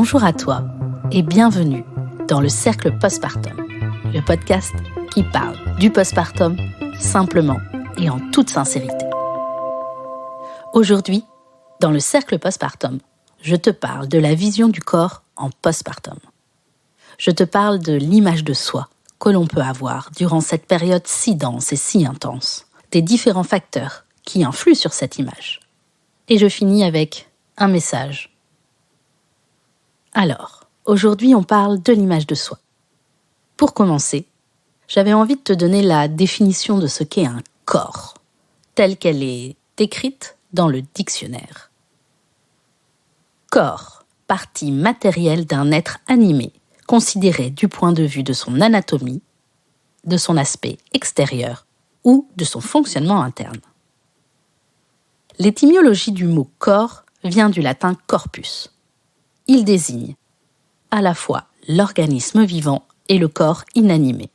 Bonjour à toi et bienvenue dans le Cercle Postpartum, le podcast qui parle du postpartum simplement et en toute sincérité. Aujourd'hui, dans le Cercle Postpartum, je te parle de la vision du corps en postpartum. Je te parle de l'image de soi que l'on peut avoir durant cette période si dense et si intense, des différents facteurs qui influent sur cette image. Et je finis avec un message. Alors, aujourd'hui on parle de l'image de soi. Pour commencer, j'avais envie de te donner la définition de ce qu'est un corps, telle qu'elle est décrite dans le dictionnaire. Corps, partie matérielle d'un être animé, considéré du point de vue de son anatomie, de son aspect extérieur ou de son fonctionnement interne. L'étymologie du mot corps vient du latin corpus. Il désigne à la fois l'organisme vivant et le corps inanimé.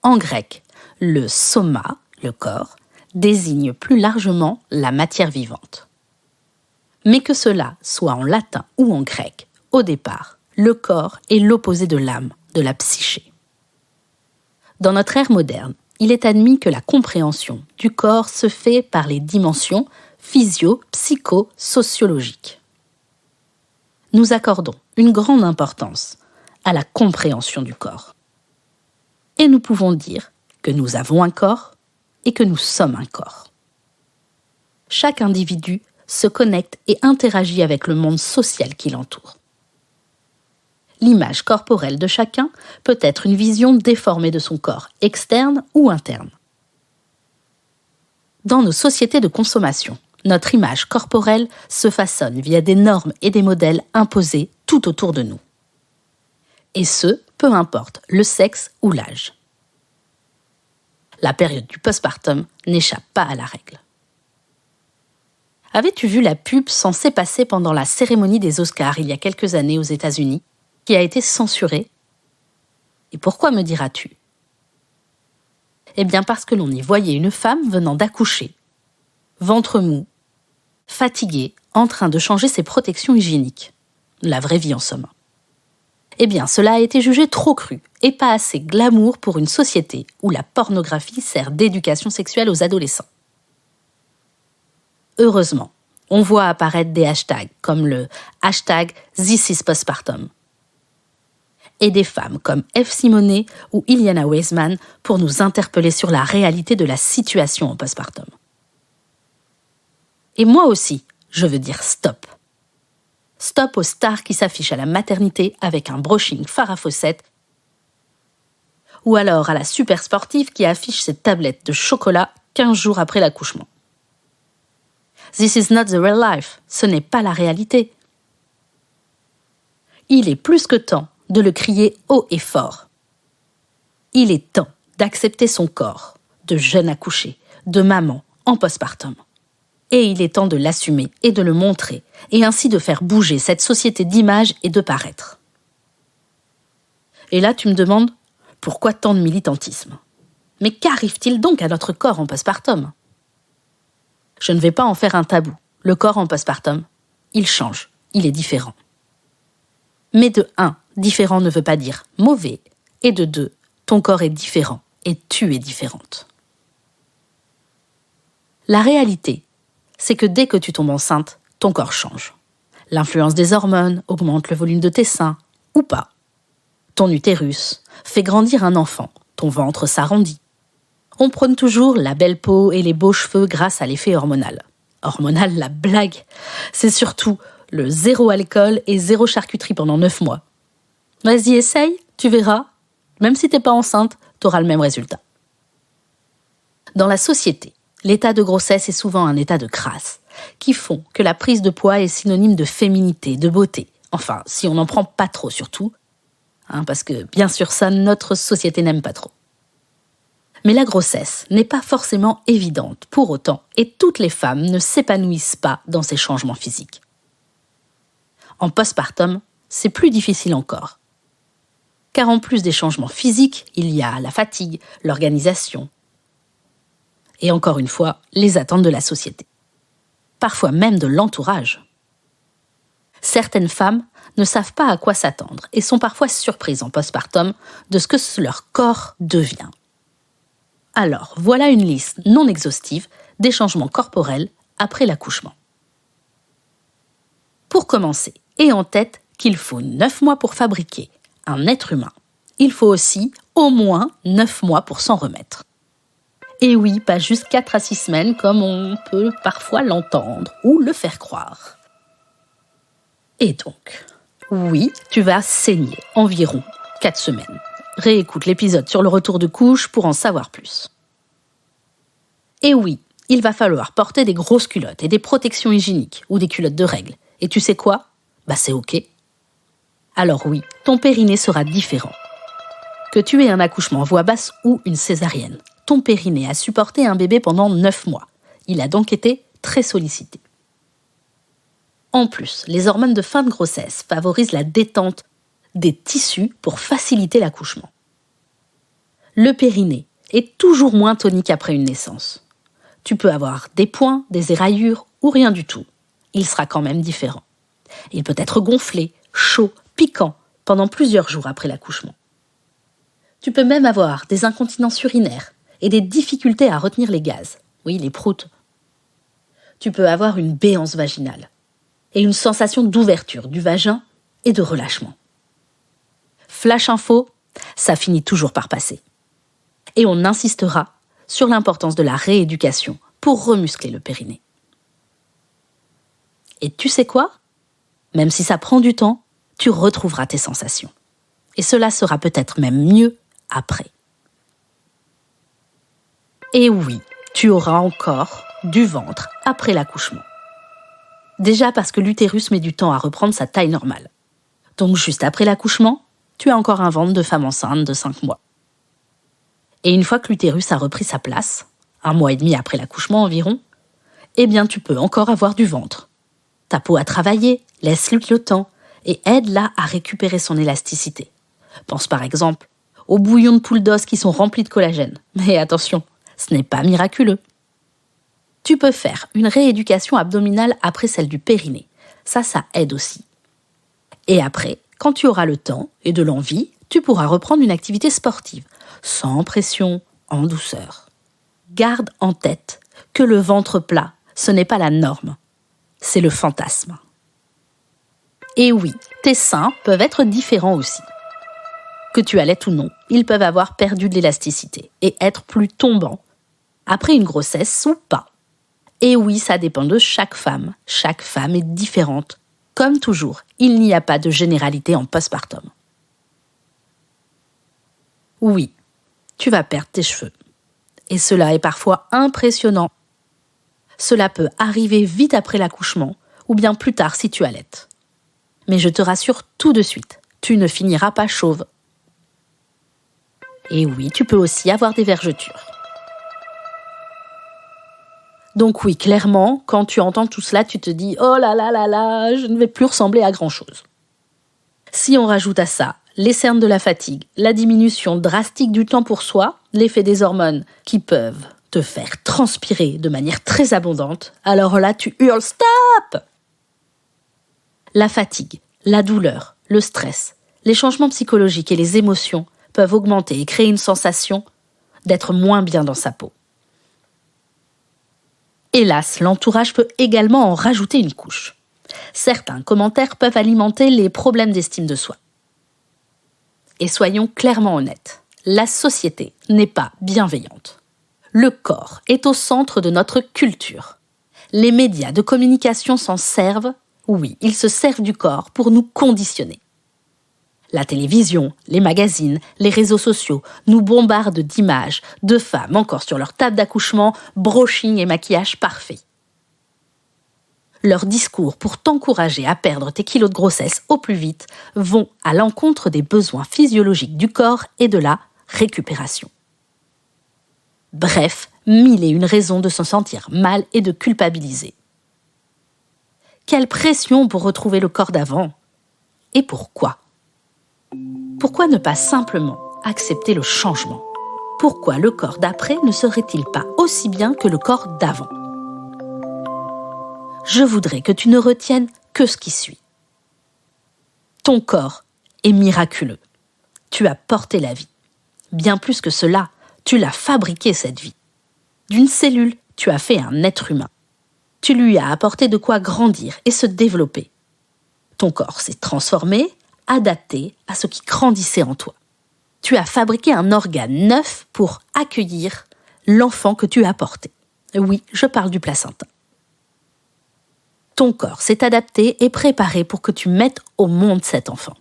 En grec, le soma, le corps, désigne plus largement la matière vivante. Mais que cela soit en latin ou en grec, au départ, le corps est l'opposé de l'âme, de la psyché. Dans notre ère moderne, il est admis que la compréhension du corps se fait par les dimensions physio-psycho-sociologiques. Nous accordons une grande importance à la compréhension du corps. Et nous pouvons dire que nous avons un corps et que nous sommes un corps. Chaque individu se connecte et interagit avec le monde social qui l'entoure. L'image corporelle de chacun peut être une vision déformée de son corps, externe ou interne. Dans nos sociétés de consommation, notre image corporelle se façonne via des normes et des modèles imposés tout autour de nous. Et ce, peu importe le sexe ou l'âge. La période du postpartum n'échappe pas à la règle. Avais-tu vu la pub censée passer pendant la cérémonie des Oscars il y a quelques années aux États-Unis, qui a été censurée? Et pourquoi, me diras-tu? Eh bien parce que l'on y voyait une femme venant d'accoucher, ventre mou, fatiguée, en train de changer ses protections hygiéniques. La vraie vie en somme. Eh bien, cela a été jugé trop cru et pas assez glamour pour une société où la pornographie sert d'éducation sexuelle aux adolescents. Heureusement, on voit apparaître des hashtags comme le hashtag #ThisIsPostpartum et des femmes comme Eve Simonet ou Iliana Weisman pour nous interpeller sur la réalité de la situation en postpartum. Et moi aussi, je veux dire stop. Stop aux stars qui s'affichent à la maternité avec un brushing Farrah Fawcett ou alors à la super sportive qui affiche ses tablettes de chocolat 15 jours après l'accouchement. This is not the real life, ce n'est pas la réalité. Il est plus que temps de le crier haut et fort. Il est temps d'accepter son corps, de jeune accouchée, de maman en postpartum. Et il est temps de l'assumer et de le montrer, et ainsi de faire bouger cette société d'image et de paraître. Et là, tu me demandes, pourquoi tant de militantisme? Mais qu'arrive-t-il donc à notre corps en postpartum? Je ne vais pas en faire un tabou. Le corps en postpartum, il change, il est différent. Mais de 1, différent ne veut pas dire mauvais, et de 2, ton corps est différent, et tu es différente. La réalité, c'est que dès que tu tombes enceinte, ton corps change. L'influence des hormones augmente le volume de tes seins, ou pas. Ton utérus fait grandir un enfant, ton ventre s'arrondit. On prône toujours la belle peau et les beaux cheveux grâce à l'effet hormonal. Hormonal, la blague, c'est surtout le 0 alcool et 0 charcuterie pendant 9 mois. Vas-y, essaye, tu verras. Même si t'es pas enceinte, t'auras le même résultat. Dans la société, l'état de grossesse est souvent un état de grâce, qui font que la prise de poids est synonyme de féminité, de beauté. Enfin, si on n'en prend pas trop surtout, parce que bien sûr ça, notre société n'aime pas trop. Mais la grossesse n'est pas forcément évidente pour autant, et toutes les femmes ne s'épanouissent pas dans ces changements physiques. En postpartum, c'est plus difficile encore. Car en plus des changements physiques, il y a la fatigue, l'organisation, et encore une fois, les attentes de la société. Parfois même de l'entourage. Certaines femmes ne savent pas à quoi s'attendre et sont parfois surprises en postpartum de ce que leur corps devient. Alors, voilà une liste non exhaustive des changements corporels après l'accouchement. Pour commencer, aie en tête qu'il faut 9 mois pour fabriquer un être humain. Il faut aussi au moins 9 mois pour s'en remettre. Et oui, pas juste 4 à 6 semaines comme on peut parfois l'entendre ou le faire croire. Et donc, oui, tu vas saigner environ 4 semaines. Réécoute l'épisode sur le retour de couche pour en savoir plus. Et oui, il va falloir porter des grosses culottes et des protections hygiéniques ou des culottes de règles. Et tu sais quoi ? C'est ok. Alors oui, ton périnée sera différent. Que tu aies un accouchement voix basse ou une césarienne, ton périnée a supporté un bébé pendant 9 mois. Il a donc été très sollicité. En plus, les hormones de fin de grossesse favorisent la détente des tissus pour faciliter l'accouchement. Le périnée est toujours moins tonique après une naissance. Tu peux avoir des points, des éraillures ou rien du tout. Il sera quand même différent. Il peut être gonflé, chaud, piquant pendant plusieurs jours après l'accouchement. Tu peux même avoir des incontinences urinaires et des difficultés à retenir les gaz. Oui, les proutes. Tu peux avoir une béance vaginale et une sensation d'ouverture du vagin et de relâchement. Flash info, ça finit toujours par passer. Et on insistera sur l'importance de la rééducation pour remuscler le périnée. Et tu sais quoi ? Même si ça prend du temps, tu retrouveras tes sensations. Et cela sera peut-être même mieux après. Et oui, tu auras encore du ventre après l'accouchement. Déjà parce que l'utérus met du temps à reprendre sa taille normale. Donc juste après l'accouchement, tu as encore un ventre de femme enceinte de 5 mois. Et une fois que l'utérus a repris sa place, 1 mois et demi après l'accouchement environ, eh bien tu peux encore avoir du ventre. Ta peau a travaillé, laisse-lui le temps et aide-la à récupérer son élasticité. Pense par exemple aux bouillons de poules d'os qui sont remplis de collagène. Mais attention, ce n'est pas miraculeux. Tu peux faire une rééducation abdominale après celle du périnée. Ça aide aussi. Et après, quand tu auras le temps et de l'envie, tu pourras reprendre une activité sportive, sans pression, en douceur. Garde en tête que le ventre plat, ce n'est pas la norme, c'est le fantasme. Et oui, tes seins peuvent être différents aussi. Que tu allaites ou non, ils peuvent avoir perdu de l'élasticité et être plus tombants après une grossesse ou pas. Et oui, ça dépend de chaque femme. Chaque femme est différente. Comme toujours, il n'y a pas de généralité en postpartum. Oui, tu vas perdre tes cheveux. Et cela est parfois impressionnant. Cela peut arriver vite après l'accouchement ou bien plus tard si tu allaites. Mais je te rassure tout de suite, tu ne finiras pas chauve. Et oui, tu peux aussi avoir des vergetures. Donc oui, clairement, quand tu entends tout cela, tu te dis « Oh là là là là, je ne vais plus ressembler à grand-chose ». Si on rajoute à ça les cernes de la fatigue, la diminution drastique du temps pour soi, l'effet des hormones qui peuvent te faire transpirer de manière très abondante, alors là, tu hurles « Stop !» La fatigue, la douleur, le stress, les changements psychologiques et les émotions peuvent augmenter et créer une sensation d'être moins bien dans sa peau. Hélas, l'entourage peut également en rajouter une couche. Certains commentaires peuvent alimenter les problèmes d'estime de soi. Et soyons clairement honnêtes, la société n'est pas bienveillante. Le corps est au centre de notre culture. Les médias de communication s'en servent, oui, ils se servent du corps pour nous conditionner. La télévision, les magazines, les réseaux sociaux nous bombardent d'images de femmes encore sur leur table d'accouchement, brushing et maquillage parfait. Leurs discours pour t'encourager à perdre tes kilos de grossesse au plus vite vont à l'encontre des besoins physiologiques du corps et de la récupération. Bref, 1001 raisons de se sentir mal et de culpabiliser. Quelle pression pour retrouver le corps d'avant ? Et pourquoi ? Pourquoi ne pas simplement accepter le changement ? Pourquoi le corps d'après ne serait-il pas aussi bien que le corps d'avant ? Je voudrais que tu ne retiennes que ce qui suit. Ton corps est miraculeux. Tu as porté la vie. Bien plus que cela, tu l'as fabriqué cette vie. D'une cellule, tu as fait un être humain. Tu lui as apporté de quoi grandir et se développer. Ton corps s'est transformé, adapté à ce qui grandissait en toi. Tu as fabriqué un organe neuf pour accueillir l'enfant que tu as porté. Oui, je parle du placenta. Ton corps s'est adapté et préparé pour que tu mettes au monde cet enfant.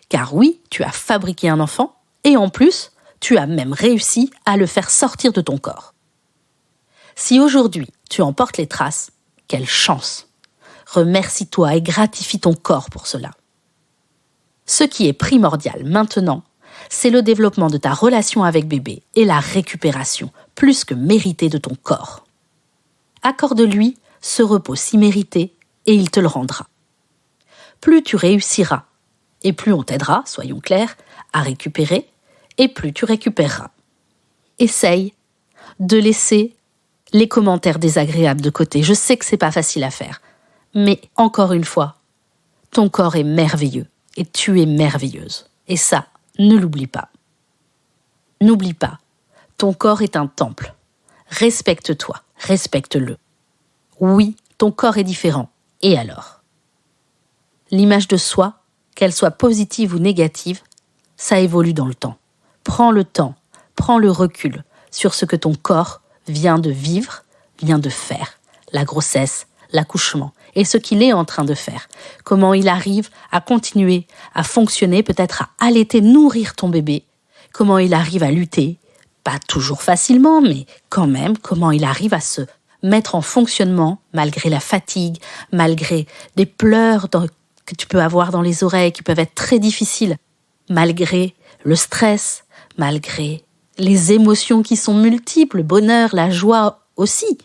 Car oui, tu as fabriqué un enfant et en plus, tu as même réussi à le faire sortir de ton corps. Si aujourd'hui, tu en portes les traces, quelle chance! Remercie-toi et gratifie ton corps pour cela. Ce qui est primordial maintenant, c'est le développement de ta relation avec bébé et la récupération, plus que méritée de ton corps. Accorde-lui ce repos si mérité et il te le rendra. Plus tu réussiras, et plus on t'aidera, soyons clairs, à récupérer, et plus tu récupéreras. Essaye de laisser les commentaires désagréables de côté. Je sais que c'est pas facile à faire, mais encore une fois, ton corps est merveilleux et tu es merveilleuse. Et ça, ne l'oublie pas. N'oublie pas, ton corps est un temple. Respecte-toi, respecte-le. Oui, ton corps est différent. Et alors? L'image de soi, qu'elle soit positive ou négative, ça évolue dans le temps. Prends le temps, prends le recul sur ce que ton corps vient de vivre, vient de faire. La grossesse, l'accouchement et ce qu'il est en train de faire. Comment il arrive à continuer à fonctionner, peut-être à allaiter, nourrir ton bébé. Comment il arrive à lutter, pas toujours facilement, mais quand même, comment il arrive à se mettre en fonctionnement malgré la fatigue, malgré des pleurs que tu peux avoir dans les oreilles qui peuvent être très difficiles, malgré le stress, malgré les émotions qui sont multiples, le bonheur, la joie aussi.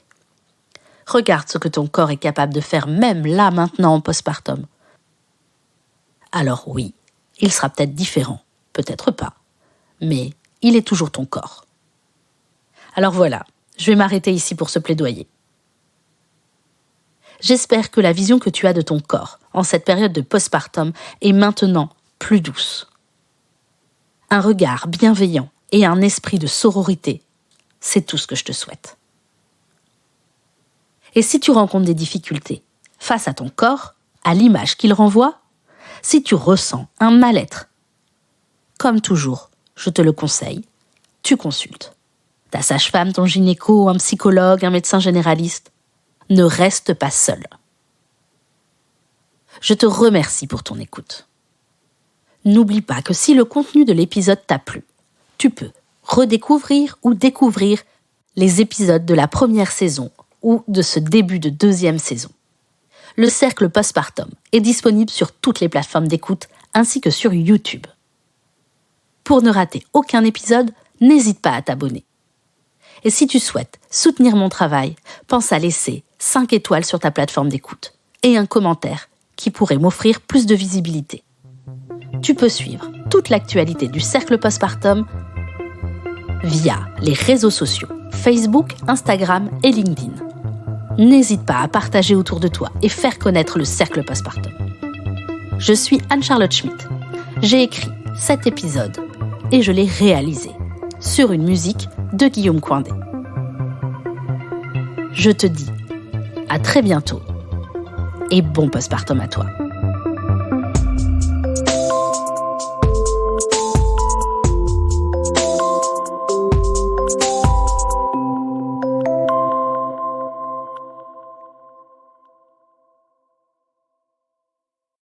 Regarde ce que ton corps est capable de faire même là, maintenant, en postpartum. Alors oui, il sera peut-être différent, peut-être pas, mais il est toujours ton corps. Alors voilà, je vais m'arrêter ici pour ce plaidoyer. J'espère que la vision que tu as de ton corps en cette période de postpartum est maintenant plus douce. Un regard bienveillant et un esprit de sororité, c'est tout ce que je te souhaite. Et si tu rencontres des difficultés face à ton corps, à l'image qu'il renvoie, si tu ressens un mal-être, comme toujours, je te le conseille, tu consultes. Ta sage-femme, ton gynéco, un psychologue, un médecin généraliste. Ne reste pas seul. Je te remercie pour ton écoute. N'oublie pas que si le contenu de l'épisode t'a plu, tu peux redécouvrir ou découvrir les épisodes de la première saison ou de ce début de deuxième saison. Le cercle postpartum est disponible sur toutes les plateformes d'écoute ainsi que sur YouTube. Pour ne rater aucun épisode, n'hésite pas à t'abonner. Et si tu souhaites soutenir mon travail, pense à laisser 5 étoiles sur ta plateforme d'écoute et un commentaire qui pourrait m'offrir plus de visibilité. Tu peux suivre toute l'actualité du cercle postpartum via les réseaux sociaux Facebook, Instagram et LinkedIn. N'hésite pas à partager autour de toi et faire connaître le cercle postpartum. Je suis Anne-Charlotte Schmitt. J'ai écrit cet épisode et je l'ai réalisé sur une musique de Guillaume Coindé. Je te dis à très bientôt et bon postpartum à toi.